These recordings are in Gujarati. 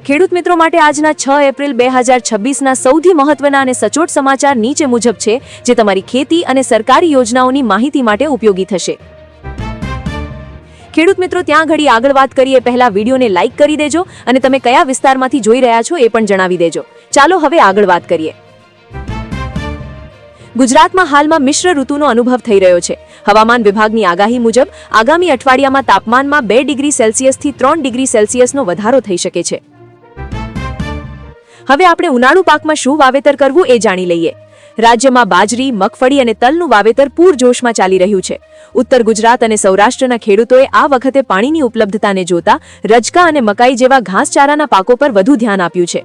ખેડૂત મિત્રો માટે આજના 6 એપ્રિલ 2026ના સૌથી મહત્વના અને સચોટ સમાચાર નીચે મુજબ છે, જે તમારી ખેતી અને સરકારી યોજનાઓની માહિતી માટે ઉપયોગી થશે. ખેડૂત મિત્રો, ત્યાં ઘડી આગળ વાત કરીએ પહેલા વિડીયોને લાઇક કરી દેજો અને તમે કયા વિસ્તારમાંથી જોઈ રહ્યા છો એ પણ જણાવી દેજો. ચાલો હવે આગળ વાત કરીએ. ગુજરાતમાં હાલમાં મિશ્ર ઋતુનો અનુભવ થઈ રહ્યો છે. હવામાન વિભાગની આગાહી મુજબ આગામી અઠવાડિયામાં તાપમાનમાં 2 ડિગ્રી સેલ્સિયસથી 3 ડિગ્રી સેલ્સિયસનો વધારો થઈ શકે છે. હવે આપણે ઉનાળુ પાકમાં શું વાવેતર કરવું એ જાણી લઈએ. રાજ્યમાં બાજરી, મગફળી અને તલનું વાવેતર પૂરજોશમાં ચાલી રહ્યું છે. ઉત્તર ગુજરાત અને સૌરાષ્ટ્રના ખેડૂતોએ આ વખતે પાણીની ઉપલબ્ધતાને જોતા રજકા અને મકાઈ જેવા ઘાસચારાના પાકો પર વધુ ધ્યાન આપ્યું છે.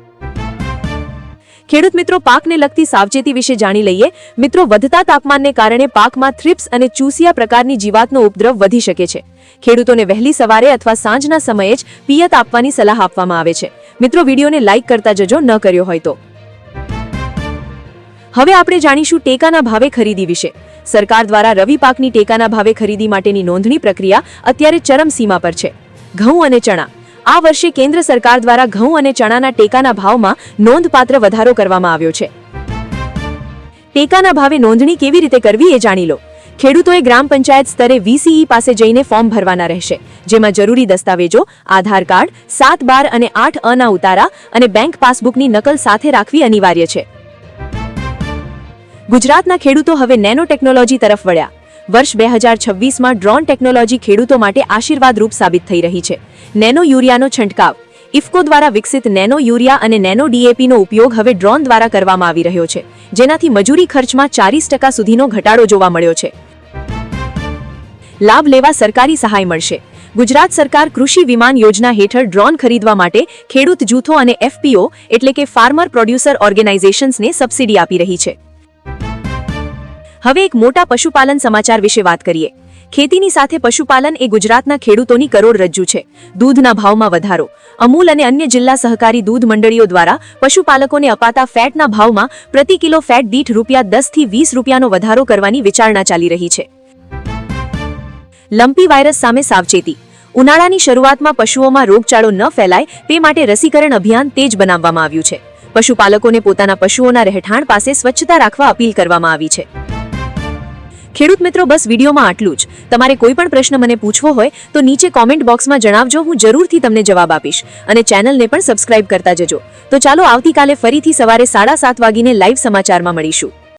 ખેડૂત મિત્રો, પાકને લગતી સાવચેતી વિશે જાણી લઈએ. મિત્રો, વધતા તાપમાનને કારણે પાકમાં થ્રિપ્સ અને ચૂસિયા પ્રકારની જીવાતનો ઉપદ્રવ વધી શકે છે. ખેડૂતોને વહેલી સવારે અથવા સાંજના સમયે જ પિયત આપવાની સલાહ આપવામાં આવે છે. મિત્રો, વિડીયોને લાઇક કરતા જજો ન કર્યો હોય તો. હવે આપણે જાણીશું ટેકાના ભાવે ખરીદી વિશે. સરકાર દ્વારા રવિ પાકની ટેકાના ભાવે ખરીદી માટેની નોંધણી પ્રક્રિયા અત્યારે ચરમસીમા પર છે. ઘઉં અને ચણા. આ વર્ષે કેન્દ્ર સરકાર દ્વારા ઘઉં અને ચણાના ટેકાના ભાવમાં નોંધપાત્ર વધારો કરવામાં આવ્યો છે. ટેકાના ભાવે નોંધણી કેવી રીતે કરવી એ જાણી લો. ખેડૂતોએ ગ્રામ પંચાયત સ્તરે VCE પાસે જઈને ફોર્મ ભરવાના રહેશે, જેમાં જરૂરી દસ્તાવેજો, આધાર કાર્ડ, 7-12 અને 8A ઉતારા અને બેંક પાસબુકની નકલ સાથે રાખવી અનિવાર્ય છે. ગુજરાતના ખેડૂતો હવે નેનો ટેકનોલોજી તરફ વળ્યા. વર્ષ 2026માં ડ્રોન ટેકનોલોજી ખેડૂતો માટે આશીર્વાદરૂપ સાબિત થઈ રહી છે. નેનો યુરિયાનો છંટકાવ. ઇફકો દ્વારા વિકસિત નેનો યુરિયા અને નેનો DAPનો ઉપયોગ હવે ડ્રોન દ્વારા કરવામાં આવી રહ્યો છે, જેનાથી મજૂરી ખર્ચમાં 40% સુધીનો ઘટાડો જોવા મળ્યો છે. લાભ લેવા સરકારી સહાય મળશે. ગુજરાત સરકાર કૃષિ વિમાન યોજના હેઠળ ડ્રોન ખરીદવા માટે ખેડૂત જૂથો અને FPO એટલે કે ફાર્મર પ્રોડ્યુસર ઓર્ગેનાઇઝેશન્સને સબસિડી આપી રહી છે. હવે એક મોટા પશુપાલન સમાચાર વિશે વાત કરીએ. ખેતીની સાથે પશુપાલન એ ગુજરાતના ખેડૂતોની કરોડરજ્જુ છે. દૂધના ભાવમાં વધારો. અમૂલ અને અન્ય જિલ્લા સહકારી દૂધ મંડળીઓ દ્વારા પશુપાલકોને અપાતા ફેટના ભાવમાં પ્રતિ કિલો ફેટ દીઠ ₹10 થી ₹20નો વધારો કરવાની વિચારણા ચાલી રહી છે. લંપી વાયરસ સામે સાવચેતી. ઉનાળાની શરૂઆતમાં પશુઓમાં રોગચાળો ન ફેલાય તે માટે રસીકરણ અભિયાન તેજ બનાવવામાં આવ્યું છે. પશુપાલકોને પોતાના પશુઓના રહેઠાણ પાસે સ્વચ્છતા રાખવા અપીલ કરવામાં આવી છે. ખેડૂત મિત્રો, બસ વિડીયોમાં આટલું જ. તમારે કોઈ પણ પ્રશ્ન મને પૂછવો હોય તો નીચે કોમેન્ટ બોક્સમાં જણાવજો. હું જરૂરથી તમને જવાબ આપીશ અને ચેનલને પણ સબસ્ક્રાઇબ કરતા જજો. તો ચાલો આવતીકાલે ફરીથી સવારે 7:30 વાગીને લાઈવ સમાચારમાં મળીશું.